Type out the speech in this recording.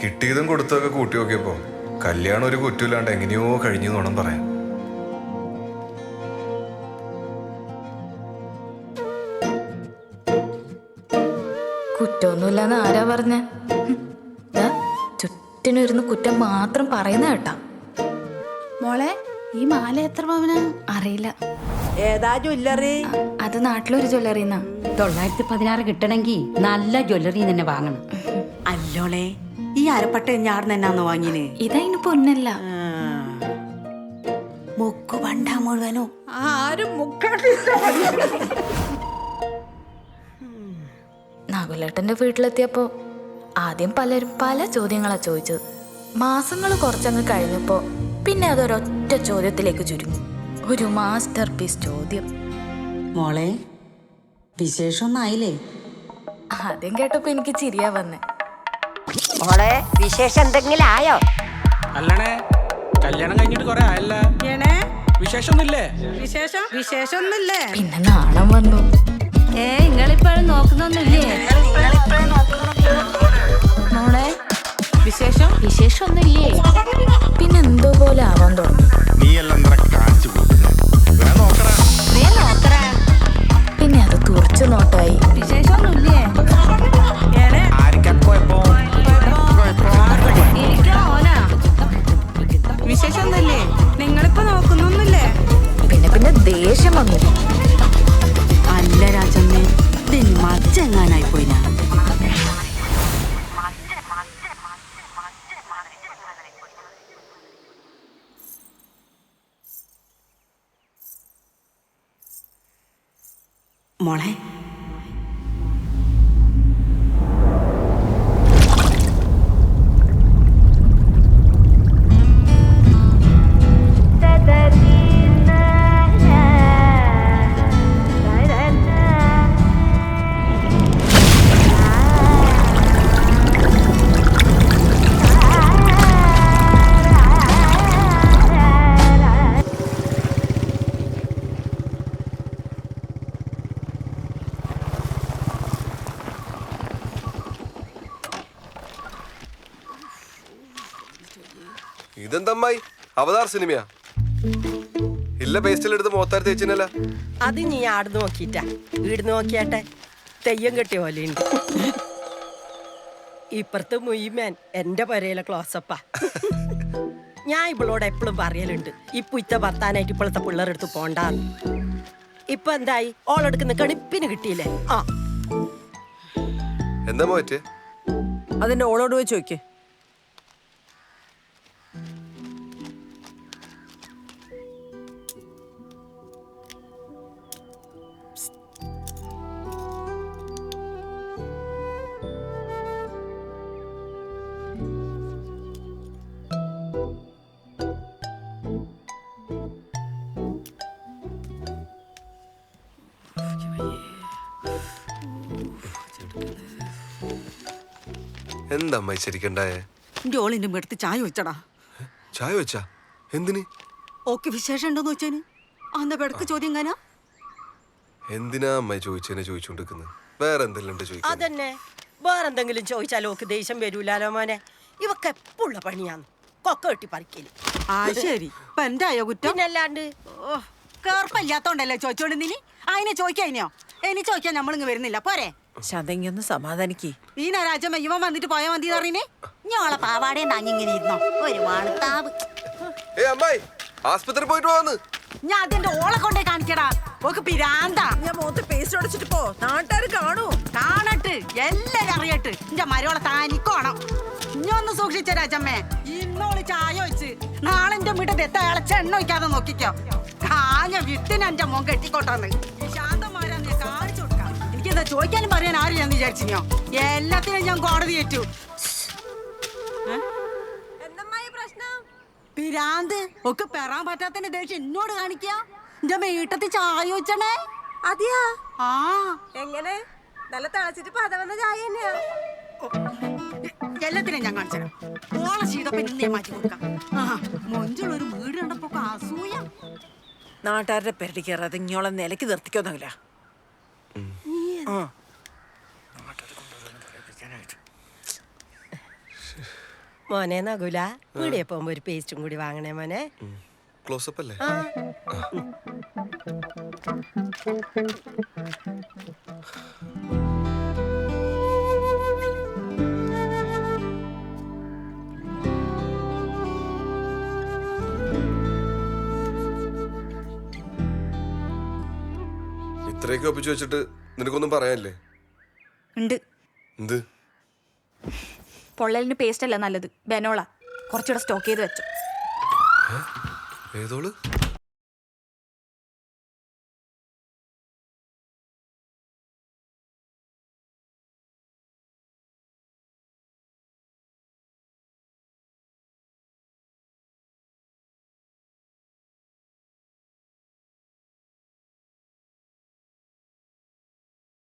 കിട്ടിയതും കൊടുത്തൊക്കെ കൂട്ടി നോക്കിയപ്പോ കല്യാണം ഒരു കുറ്റമില്ലാണ്ട് എങ്ങനെയോ കഴിഞ്ഞു വേണം പറയാൻ. കുറ്റമൊന്നുമില്ലാന്ന് ആരാ പറഞ്ഞ? ചുറ്റിനിരുന്ന് കുറ്റം മാത്രം പറയുന്ന കേട്ടാ. മോളെ, ഈ മാല എത്ര പവനാ? അറിയില്ല. ഏതാ ജ്വല്ലറി? അത് നാട്ടിലൊരു ജ്വല്ലറിന്നാ. 916 കിട്ടണമെങ്കിൽ നല്ല ജ്വല്ലറി തന്നെ വാങ്ങണം. അല്ലോളെ, ഈ അരപ്പട്ട ഞാടുന്ന എന്നാന്ന് വാങ്ങിന്? ഇതതിന് പൊന്നല്ല. മുക്കു പണ്ടാ മുഴുവനോ? ആരും നാഗുലേട്ടന്റെ വീട്ടിലെത്തിയപ്പോ ആദ്യം പലരും പല ചോദ്യങ്ങളാ ചോദിച്ചത്. മാസങ്ങൾ കുറച്ചങ്ങ് കഴിഞ്ഞപ്പോ പിന്നെ അതൊരൊറ്റ ചോദ്യത്തിലേക്ക് ചുരുങ്ങി. ഒരു മാസ്റ്റർ പീസ് ചോദ്യം. മോളെ, വിശേഷമൊന്നായില്ലേ? ആദ്യം കേട്ടപ്പോ എനിക്ക് ചിരിയാ വന്നേ. മോളെ, വിശേഷം എന്തെങ്കിലും ആയോ? അല്ലണേ, കല്യാണം കഴിഞ്ഞിട്ട് കൊറേ ആയല്ല. വിശേഷമൊന്നുമില്ലേ? വിശേഷമൊന്നുമില്ലേ? പിന്നെ നാണം വന്നു. നിങ്ങളിപ്പോഴും നോക്കുന്നൊന്നുമില്ലേ? മോളെ, വിശേഷമൊന്നുമില്ലേ? പിന്നെ എന്തോ പോലെ ആവാൻ തുടങ്ങി. പിന്നെ അത് തുറച്ചു നോട്ടായി. വിശേഷമൊന്നുമില്ലേ? വിശേഷമൊന്നുമില്ലേ? നിങ്ങളിപ്പോ നോക്കുന്നൊന്നുമില്ലേ? പിന്നെ പിന്നെ ദേഷ്യം വന്നു. അല്ല രാജമ്മേ, ഇതിന് മച്ചെങ്ങാനായി പോയിനാ. മോളെ, ഇതെന്തമ്മായി അവതാർ സിനിമയാ? ഇല്ല പേസ്റ്റിലെടുത്ത് മോത്താർ തേച്ചിനല്ല. അത് നീ ആട് നോക്കിട്ടാ വീട് നോക്കിയാട്ടെ തെയ്യം കെട്ടിയ പോലെയുണ്ട്. ഇപ്പുറത്ത് മുയ്മേൻ എന്റെ പരയിലെ ക്ലോസപ്പാ. ഞാൻ ഇവളോട് എപ്പോഴും പറയലുണ്ട്, ഇപ്പൊ ഇത്ത ഭർത്താനായിട്ട് ഇപ്പോഴത്തെ പിള്ളേരെടുത്ത് പോണ്ടാന്ന്. ഇപ്പൊ എന്തായി? ഓളെടുക്കുന്ന കണിപ്പിന് കിട്ടിയില്ലേ? ആ, എന്താ മോറ്റേ? അതിന്റെ ഓളോട് പോയി ചോദിക്കേ. എന്താ അമ്മായി ശരിക്കണ്ടായേ? എന്റെ ഓളിന്റെ മേടത്ത് ചായ വെച്ചടാ. ചായ വെച്ചാ എന്തിന്? ഓക്ക് വിശേഷം ഉണ്ടോന്ന് വെച്ചാന് അന്ന പെടക്ക് ചോദ്യം കാനാ. എന്തിനാ അമ്മായി ചോദിച്ചതിനെ ചോദിച്ചോണ്ടിരിക്കുന്നത്? വേറെ എന്തെല്ലാം ഉണ്ട് ചോദിക്കാൻ? അതന്നെ, വേറെന്തെങ്കിലും ചോദിച്ചാലോ ഓക്ക് ദേഷ്യം വരൂലാലോ മോനെ. ഇവക്ക് എപ്പോഴുള്ള പണിയാന്ന് കൊക്ക കെട്ടി പറിക്കല്. ആ ശരി, ഇപ്പൊ എന്തായോ കുറ്റം? പിന്നല്ലാണ്ട് കേർപ്പല്ലാത്തോണ്ടല്ലേ ചോദിച്ചോണ്ട് നീ അതിനെ ചോദിക്കാനോ? ഇനി ചോദിക്കാൻ നമ്മളിങ്ങ് വരുന്നില്ല പോരെ? ശതങ്ങൊന്ന് സമാധാനിക്ക്. ഈ രാജമ്മ ഇവൻ വന്നിട്ട് പോയാ മതി അറിയണേ. ഞോളെ പാവാടേ താങ്ങിങ്ങനെ ഇരുന്നോ ഒരു വാണത്താവ്. അമ്മായി ആസ്പത്രി പോയിട്ട് വന്ന് ഞാൻ അതിന്റെ ഓളെ കൊണ്ടേ കാണിക്കടാ. ഓക്ക് പിരാന്താ. ഞാൻ മുഖത്ത് പേസ്റ്റ് അടിച്ചിട്ട് പോ, നാട്ടുകാർ കാണൂ. കാണട്ട്, എല്ലാരും അറിയട്ട്. എന്റെ മരോളെ താനിക്കോണം. ഇനി ഒന്ന് സൂക്ഷിച്ച രാജമ്മേ. ഇന്നോള് ചായ വെച്ച് നാളെ എന്റെ വീട്ടിൽ എത്ത ഇളച്ച എണ്ണ വയ്ക്കാതെ നോക്കിക്കോ. കാഞ്ഞ വിട്ടിന് എന്റെ മോൻ കെട്ടിക്കോട്ടാന്ന് ശാന്തമാരാന്ന് ഞാൻ കാണിച്ചു കൊടുക്കാം. എനിക്കെന്താ ചോദിക്കാനും പറയാൻ ആരും ഞാൻ വിചാരിച്ചിനോ? എല്ലാത്തിനും ഞാൻ കോടതി ഏറ്റു. പിരാന്ത് ഒക്കെ പെറാൻ പറ്റാത്തതിന്റെ ദേഷ്യം എന്നോട് കാണിക്കാ. എന്റെ വീട്ടത്തിൽ ചായ വെച്ചണേ. അതെയാ? ആ എങ്ങനെ? നല്ല തിളച്ചിട്ട് പതവന്ന ചായ തന്നെയാ. എല്ലാത്തിനും ഞാൻ കാണിച്ചു. ഓളെ ശീതപ്പൻ ഇന്ന് ഞാൻ മാറ്റി കൊടുക്കാം. മൊഞ്ചുള്ളൊരു വീട് കണ്ടപ്പോ അസൂയ. നാട്ടുകാരുടെ പെരടി കയറാതെ ഇങ്ങോളം നിലയ്ക്ക് നിർത്തിക്കൊന്നുമില്ല. മോനെ നകുല വീടിയെ പോകുമ്പോ ഒരു പേസ്റ്റും കൂടി വാങ്ങണേ മോനെ. ക്ലോസപ്പ് അല്ലേ? ആ ഇത്രയൊക്കെ ഒപ്പിച്ചു വെച്ചിട്ട് നിനക്കൊന്നും പറയാനില്ലേ? ഉണ്ട്. എന്ത്? പൊള്ളലിന് പേസ്റ്റ് അല്ല നല്ലത്, ബെനോള. കുറച്ചുകൂടെ സ്റ്റോക്ക് ചെയ്ത് വെച്ചു. ഏതോള്?